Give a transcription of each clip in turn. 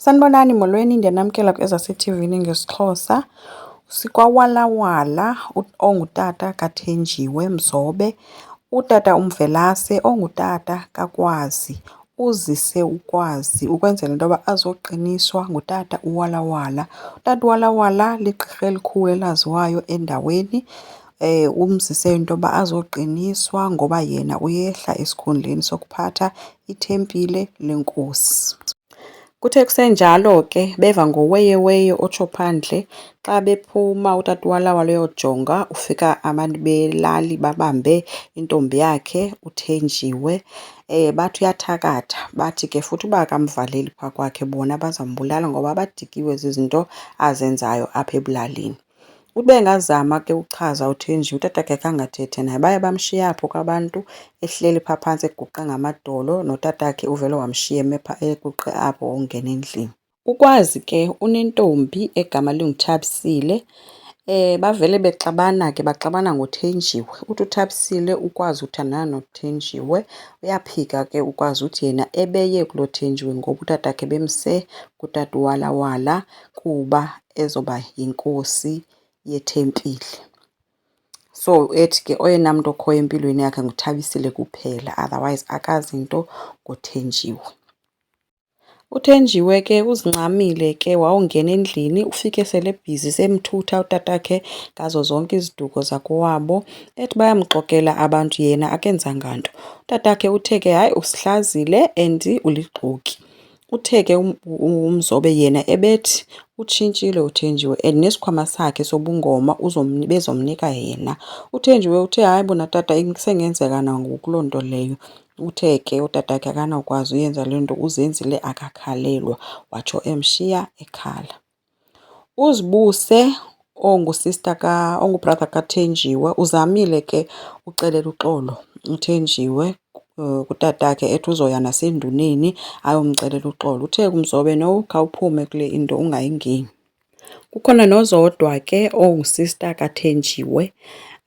Sanibonani, molweni, ndiyanamkela kwezaseTV-ni ngesiXhosa. SikwaWalawala ongutata kaThenjiwe Mzobe, utata uMvelase ongutata kaKwazi, uzise uKwazi ukwenzela into yoba azoqiniswa ngutata uWalawala. Utata uWalawala ligqirha elikhulu elaziwayo endaweni. Umzise into yoba azoqiniswa ngoba yena uyehla esikhundleni sokuphatha ithempile lenkosi. Kuthe kusenjalo ke beva ngoweyeweye otsho phandle xa bephuma utata uWalawala uyojonga ufika abantu belali babambe intombi yakhe uThenjiwe. Bathi uyathakatha, bathi ke futhi uba akamvaleli phaa kwakhe bona bazambulala ngoba badikiwe zizinto azenzayo apha ebulalini. Ube engazama ke uchaza uThenjiwe, utatakhe khangathethe naye. Baye bamshiya apho kwabantu ehleli phaa phantsi eguqe ngamadolo, notatakhe uvele wamshiya eme eguqe apho ungena endlini. UKwazi ke unentombi egama linguThabisile. Bavele bexabana ke baxabana ngoThenjiwe. Uthi uThabisile uKwazi uthandana noThenjiwe. Uyaphika ke uKwazi uthi yena ebeye kuloThenjiwe ngoba utatakhe bemse kutata uWalawala kuba ezoba yinkosi yethempile. So ethi ke oyena mntu okhoyo empilweni yakhe nguThabisile kuphela, otherwise akazi nto ngoThenjiwe. UThenjiwe ke uzincamile ke wawungena endlini, ufike sele ebhizi semthutha utatakhe ngazo zonke iziduko zakowabo. Ethi bayamxokela abantu yena akenzanga nto. Utatakhe uthe ke hayi usihlazile and uligxoki. Uthe ke uMzobe yena ebethi utshintshile uThenjiwe and nesikhwama sakhe sobungoma bezomnika yena. UThenjiwe uthe hayi bona tata sengenzeka nangoku loo nto leyo. Uthe ke utatakhe akanawukwazi uyenza le nto, uzenzile akakhalelwa, watsho emshiya ekhala. UZibuse ongubrother kaThenjiwe uzamile ke ucelela uxolo uThenjiwe kutatakhe ethi uzoya nasenduneni ayomcelela uxolo. Uthe kuMzobe no, khawuphume kule into ungayingeni. Kukhona noZodwa ke ongusista kaThenjiwe,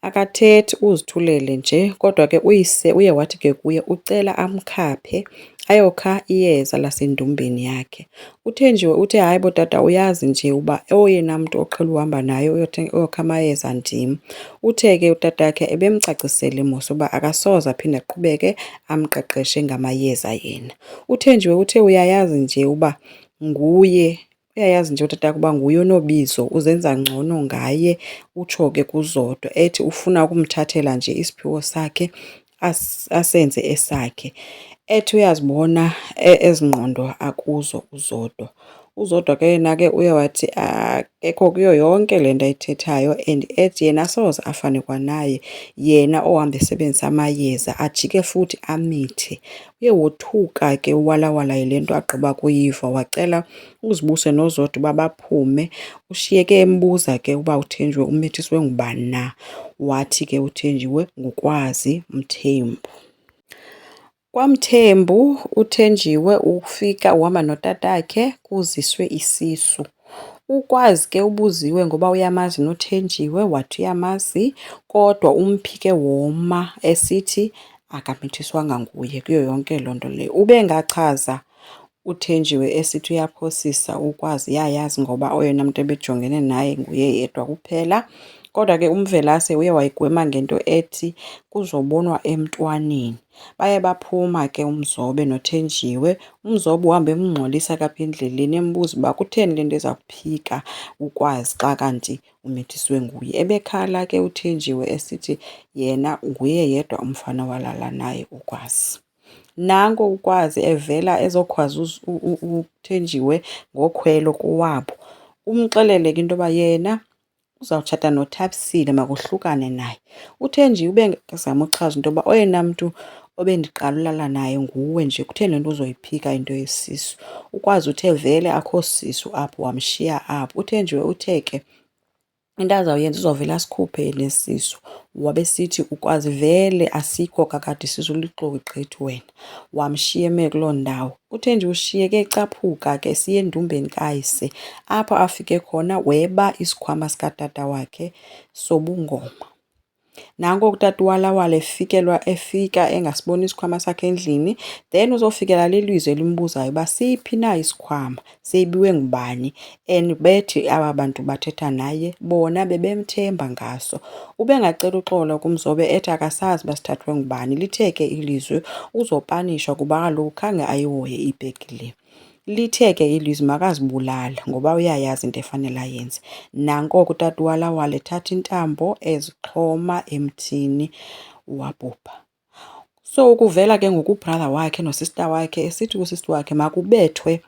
akathethi uzithulele nje, kodwa ke uyise uye wathi ke kuye ucela amkhaphe ayokha iyeza lasendumbeni yakhe. UThenjiwe uthe hayi bo tata uyazi nje uba oyena mntu oqhele uhamba naye uyokha amayeza ndim. Uthe ke utatakhe ebemcacisele mos uba akasoze aphinde aqhubeke amqeqeshe ngamayeza yena. UThenjiwe uthe uyayazi nje uba nguye, uyayazi nje utatakhe uba nguye onobizo, uzenza ngcono ngaye. Utsho ke kuZodwa ethi ufuna ukumthathela nje isiphiwo sakhe asenze esakhe. Ethi uyazibona ezingqondo akuzo uZodwa. UZodwa ke yena ke uye wathi ekho kuyo yonke le nto ayithethayo and ethi yena asoze afane kwanaye, yena ohamba esebenzisa amayeza ajike futhi amithe. Uye wothuka ke uWalawala yile nto agqiba kuyiva, wacela uZibuse noZodwa uba baphume. Ushiyeke embuza ke uba uThenjiwe umithiswe ngubani na. Wathi ke uThenjiwe nguKwazi Mthembu. KwaMthembu uThenjiwe ufika uhamba notatakhe kuziswe isisu. UKwazi ke ubuziwe ngoba uyamazi noThenjiwe, wathi uyamazi kodwa umphike woma esithi akamithiswanga nguye kuyo yonke loo nto leyo. Ube engachaza uThenjiwe esithi uyaphosisa uKwazi yayazi ngoba oyena mntu ebejongene naye nguye yedwa kuphela. Kodwa ke uMvelase uye wayigwema ngento ethi kuzobonwa emntwaneni. Baye baphuma ke uMzobe noThenjiwe. uMzobe uhamba emngxolisa kapha endleleni embuza uba kutheni le nto eza kuphika uKwazi xa kanti umithiswe nguye. Ebekhala ke uThenjiwe esithi yena nguye yedwa umfana walala naye uKwazi. Nanko uKwazi evela ezokhwaza uThenjiwe ngokhwelo kowabo. Umxelele ke into yoba yena uzawutshata noThabisile, makohlukane naye. UThenjiwe ube ngazama uchaza into yoba oyena mntu obendiqala ulala naye nguwe nje, kutheni le nto uzoyiphika into yesisu. uKwazi uthe vele akho sisu apho, wamshiya apho. uThenjiwe uthe ke into azawuyenza uzovela asikhuphe nesisu. Wabe sithi uKwazi vele asikho kakade isisu, ulixoki gqithi wena. Wamshiya eme kuloo ndawo. uThenjiwe ushiyeke ecaphuka ke siya endumbeni kayise, apho afike khona weba isikhwama sikatata wakhe sobungoma. Nanko utata uWalawala efika engasiboni isikhwama sakhe endlini. Then uzofikela lelizwe elimbuzayo uba siphi na isikhwama, sebiwe ngubani. And bethi aba bantu bathetha naye bona bebemthemba ngaso. Ubengacela uxolo kuMzobe ethi akasazi uba sithathwe ngubani. Lithe ke ilizwe uzopanishwa kuba kaloku khange ayihoye ibhegi le. Lithe ke ilizwi makazibulala ngoba uyayazi into efanele ayenze. Nanko ke utata uWalawala ethatha intambo ezixhoma emthini wabhubha. So kuvela ke ngoku ubrother wakhe nosista wakhe esithi kusista wakhe makubethwe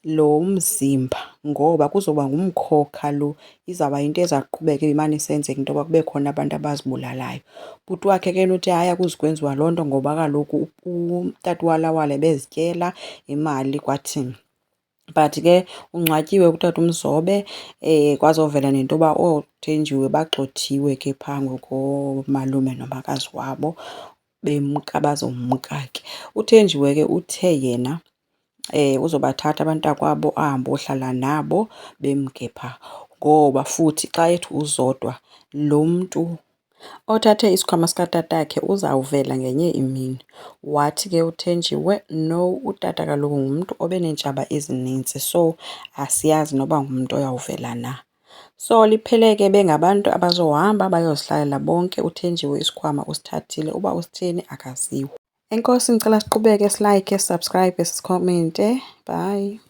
lo mzimba ngoba kuzoba ngumkhokha lo, izawuba yinto eza kuqhubeka imane isenzeka into yoba kube khona abantu abazibulalayo. Bhuti wakhe ke uthi hayi akuzukwenziwa loo nto ngoba kaloku utata uWalawala bezityela imali kwathini. But ke ungcwatyiwe utata uMzobe kwazovela nento yoba ooThenjiwe bagxothiwe ke phaa ngokoomalume nomakazi wabo bemka bazomka ke. UThenjiwe ke uthe yena uzobathatha abantakwabo ahambe ohlala nabo bemke phaa. Ngoba futhi xa ethi uzodwa lo mntu othathe isikhwama sikatatakhe uzawuvela ngenye imini. Wathi ke uThenjiwe no, utata kaloku ngumntu obeneentshaba ezininzi, so asiyazi noba ngumntu oyawuvela na. So liphele ke bengabantu abazohamba bayozihlalela bonke. UThenjiwe isikhwama usithathile, uba usitheni akaziwa. Enkosi, ngicela siqhubeke, silike, subscribe, sikhomente. Bye.